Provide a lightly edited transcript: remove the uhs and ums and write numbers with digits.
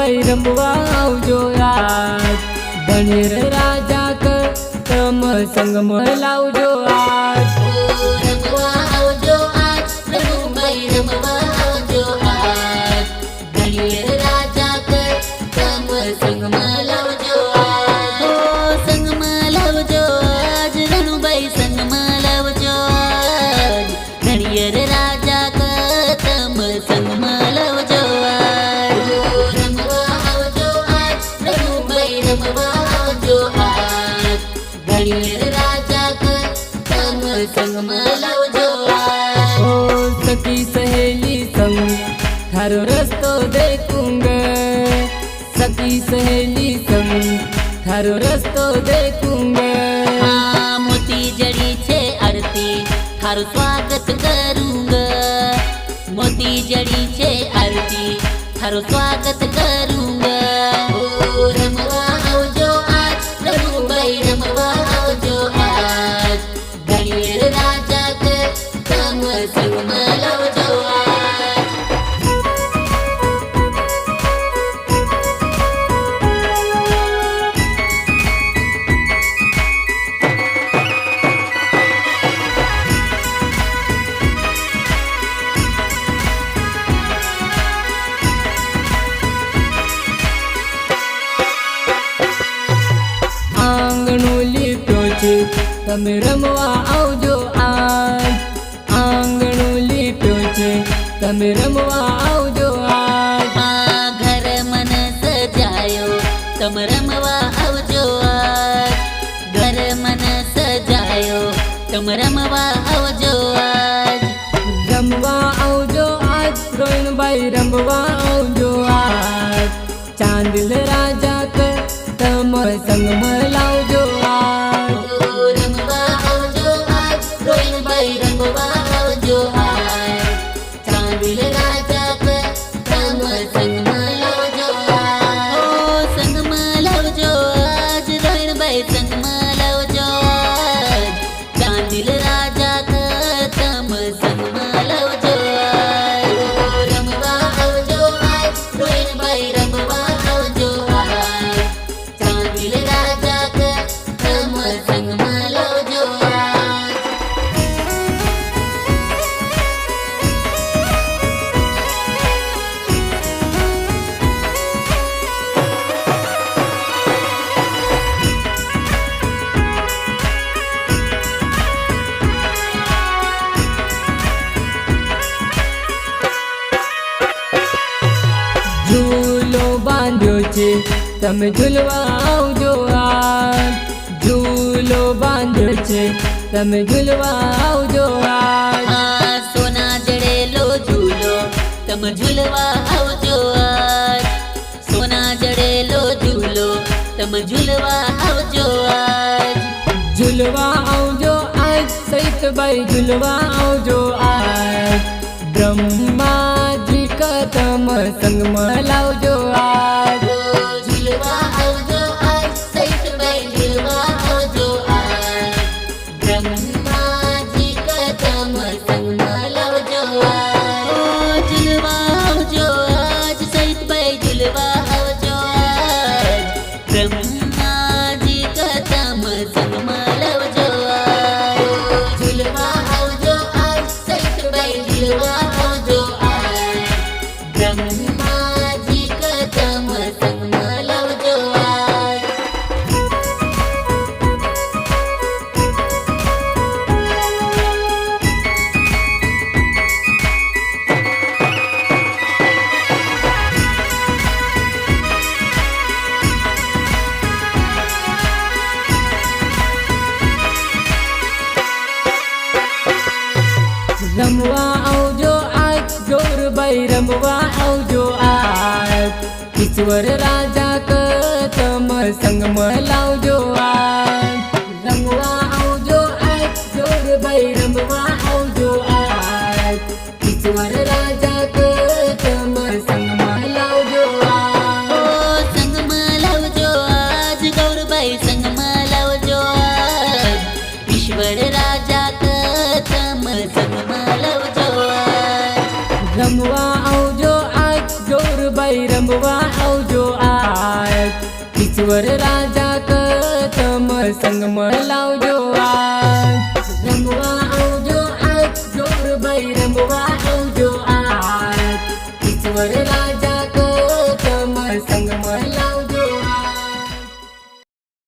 ભાઈ રમવા આવજો આજ ધણીર રાજા ક તમ સંગમાં લાવજો આજ રમવા આવજો આજ રઘુભાઈ રમવા આવજો આજ ધણીર રાજા કર તમ સંગમાં લાવજો આજ સંગમાં લાવજો આજ રઘુભાઈ સંગમાં લાવજો આજ ધણીર રાજા કર તમ સંગમાં લાવજો આજ રમવા આવજો આજ રઘુભાઈ રમવા આવજો આજ ધણીર રાજા કર તમ સંગમાં લાવજો આજ ઓ સખી સહેલી સંગ થારો રસ્તો દેખूंगा સખી સહેલી સંગ થારો રસ્તો દેખूंगा मोती जड़ी छे आरती थारो स्वागत करूंगा मोती जड़ी छे आरती थारो स्वागत करूंगा रमवा आवजो आज रघुभाई रमवा आवजो आज धણીર राजा के तम संगમાં લાવજો આજ આંગણું લીપ્યો છે તમે રમવા આવજો આજ આંગણું લીપ્યો છે તમે રમવા આવજો આજ ઘર મન સજાયો તમ રમવા આવજો આજ ઘર મન સજાયો તમ રમવા આવજો આજ રમવા આવજો આજ રોહિણભાઈ રમવા આવજો આજ ચાંદલ રાજા ક તમ સંગમાં લાવજો આજ રમવા આવજો આજ રોહિણભાઈ રમવા આવજો આજ ચાંદલ રાજા કર તમ સંગમાં લાવજો આજ સંગમાં લાવજો આજ રોહિણભાઈ સંગમાં લાવજો આજ ચાંદલ રાજા કર તમ સંગમાં લાવજો આજ રમવા આવજો આજ રોહિણભાઈ રમવા આવજો આજ ચાંદલ રાજા કર તમ સંગમાં લાવજો આજ ઝૂલો બાંધ્યો છે તમે ઝૂલવા આવજો આજ ઝૂલો બાંધ્યો છે તમે ઝૂલવા આવજો આજ સોના જડેલો ઝૂલો તમ ઝૂલવા આવજો આજ સોના જડેલો ઝૂલો તમ ઝૂલવા આવજો આજ ઝૂલવા આવજો આજ સહિતભાઈ ઝૂલવા આવજો આજ બ્રહ્માજી ક તમ સંગમાં લાવજો આજ ઝૂલવા આવજો આજ સહિતભાઈ ઝૂલવા આવજો આજ બ્રહ્માજી કદમ સંગમાં લાવજો આજ ઝૂલવા આવજો આજ સહિતભાઈ ઝૂલવા આવજો આજ બ્રહ્માજી કદમ સંગમાં લાવજો આજ ઝૂલવા આવજો આજ સહિતભાઈ ઝૂલવા આવજો આજ બ્રહ્માજી કદમ સંગમાં લાવજો આજ રમવા આવજો આજ ગૌરભાઈ રમવા આવજો આજ ઈશ્વર રાજા ક તમ સંગમાં લાવજો આજ રમવા આવજો આજ ગૌરભાઈ રમવા આવજો આજ ઈશ્વર રાજા ક તમ સંગમાં લાવજો આજ સંગમાં લાવજો આજ ગૌરભાઈ સંગમાં લાવજો આજ ઈશ્વર રાજા તમ સંગમાં લાવજો આજ રમવા આવજો આજ ગૌરભાઈ ગૌરભાઈ રમવા આવજો આજ ઈશ્વર રાજા તમ સંગમાં લાવજો આજ